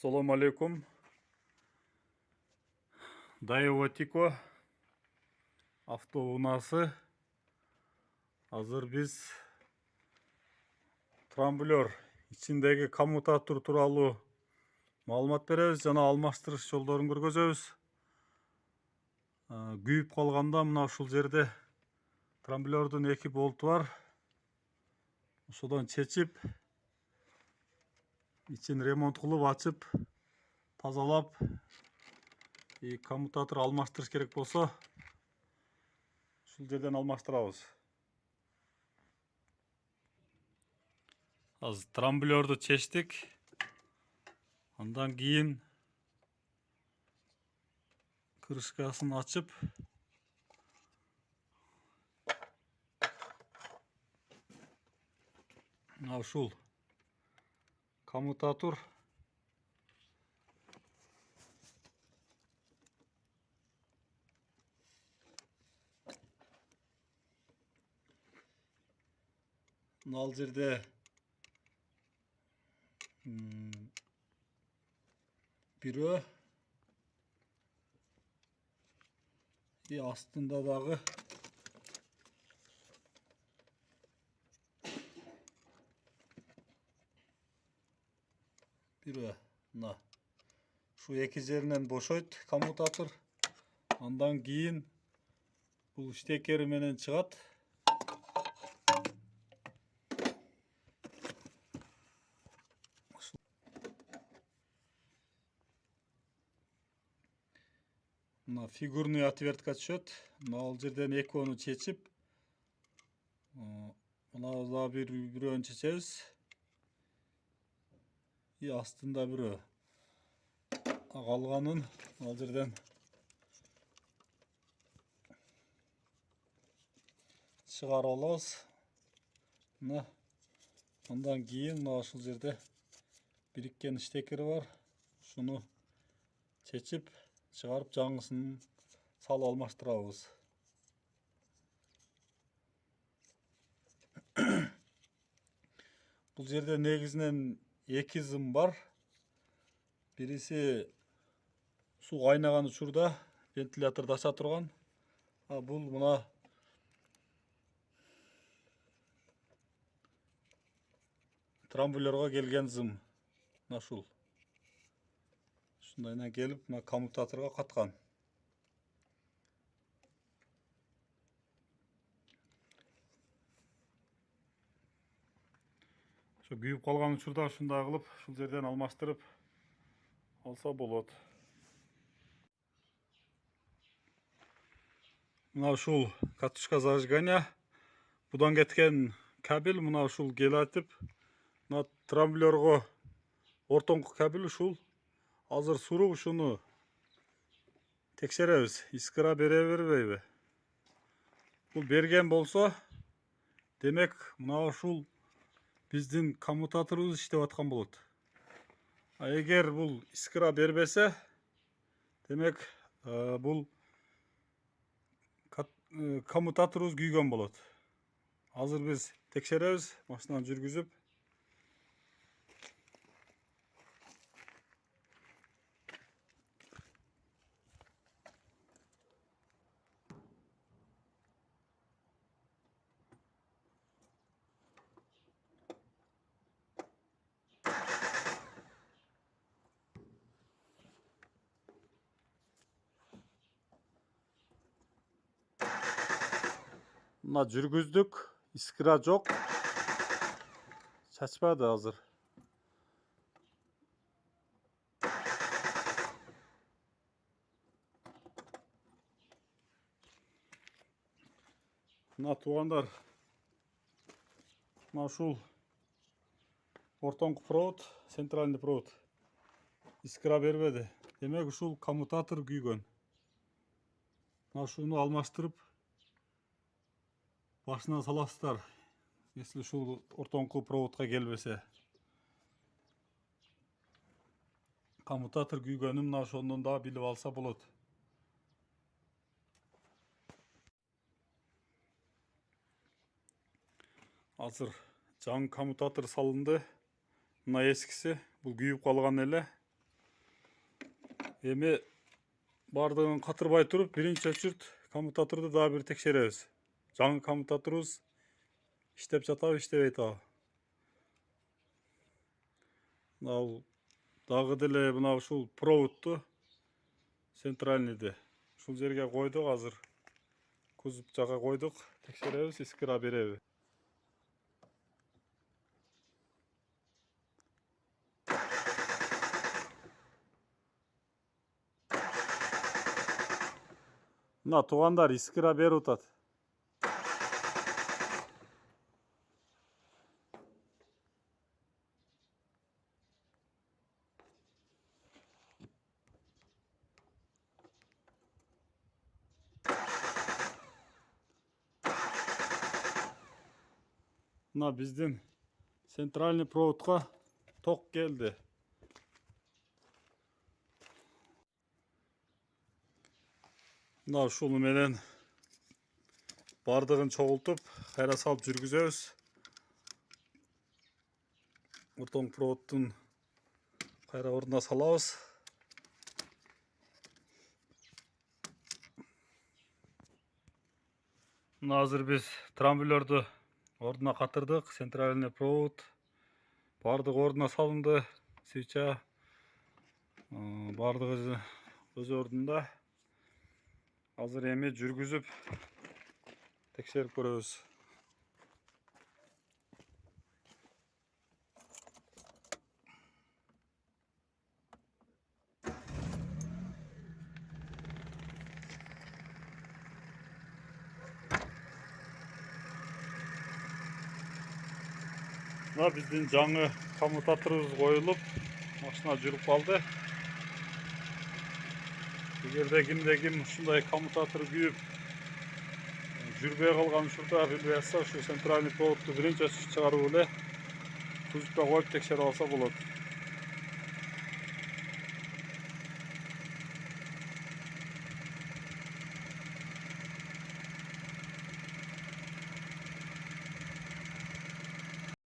Assalamu alaikum. Daewoo Tico avtounасы. Hazır biz трамблер içindeki kommutator туралы маалымат беребиz жана алмаштырыш жолдорун көргөзөбүз. Күйүп калганда мына ушул жерде трамблердун 2 болту бар. Ошодон чечип, ичин ремонт кылып, ачып, тазалап, коммутатор алмаштырыш керек болсо, ушул жерден алмаштырабыз. Азыр трамблерду чечтик. Андан кийин крышкасын ачып, ушул коммутатор ал жерде бирөө астында дагы бирөө. Мына шу эки жеринен бошойт коммутатор. Андан кийин бул штекери менен чыгат. Мына фигурный отвертка түшөт. Мына ал жерден экөөнү чечип, мына да бирөөнү чечебиз. Астында бирөө. Калганын ал жерден чыгарып алабыз. Мына андан кийин мына ушул жерде бириккен штекери бар. Шуну чечип, чыгарып жаңысын салып алмаштырабыз. Бул жерде негизинен 2 зым бар. Бириси суу кайнаган учурда вентиляторду ача турган. Бул мына трамблерге келген зым. Мына ушул. Ушундайынан келип, мына коммутаторго каткан. Ошо күйүп калган учурда ушундай кылып, ушул жерден алмаштырып алса болот. Мына ушул катушка зажигания. Будан кеткен кабель мына ушул келатип, мына трамблерго ортоңку кабель ушул. Азыр суруп ушуну текшеребиз. Искыра бере бербейби? Бул берген болсо, демек мына ушул биздин коммутаторубуз иштеп аткан болот. Эгер бул искыра бербесе, демек бул коммутаторубуз күйгөн болот. Азыр биз текшеребиз, машинаны жүргүзүп. Мына жүргүздүк, искыра жок. Чачпады азыр. Мына туугандар, мына ушул ортоңку провод, центральный провод искыра бербеди. Демек ушул коммутатор күйгөн. Мына ушуну алмаштырып башына саласыздар. Если ушул ортоңку проводко келбесе. Коммутатор күйгөнүн мына ошондон да билип алса болот. Азыр жаңы коммутатор салынды. Мына эскиси, бул күйүп калган эле. Эми бардыгын катырбай туруп биринчи очередь коммутаторду дагы бир текшеребиз. Жаңы коммутаторубуз иштеп жатабы, иштебей атабы. Мына дагы деле мына ушул проводду центральныйды ушул жерге койдук. Азыр кузов жака койдук. Текшеребиз, искира береби. Мына туугандар искира берип атат. Мына биздин центральный проводко ток келди. Мына ушул менен бардыгын чогултуп, кайра салып жүргүзөбүз. Ортоң проводдун кайра ордуна салабыз. Мына азыр биз трамблерду ордуна катырдык. Центральный провод бардыгы ордуна салынды. Свеча бардыгы өз ордунда. Азыр эми жүргүзүп текшерип көрөбүз. Мына биздин жаңы коммутаторубуз коюлуп, машина жүрүп калды. Эгерде ким ушундай коммутатор күйүп жүрбөй калган учурда билбей атса, ушу центральный проводду биринчи чыгарып эле кузовко коюп текшерип алса болот.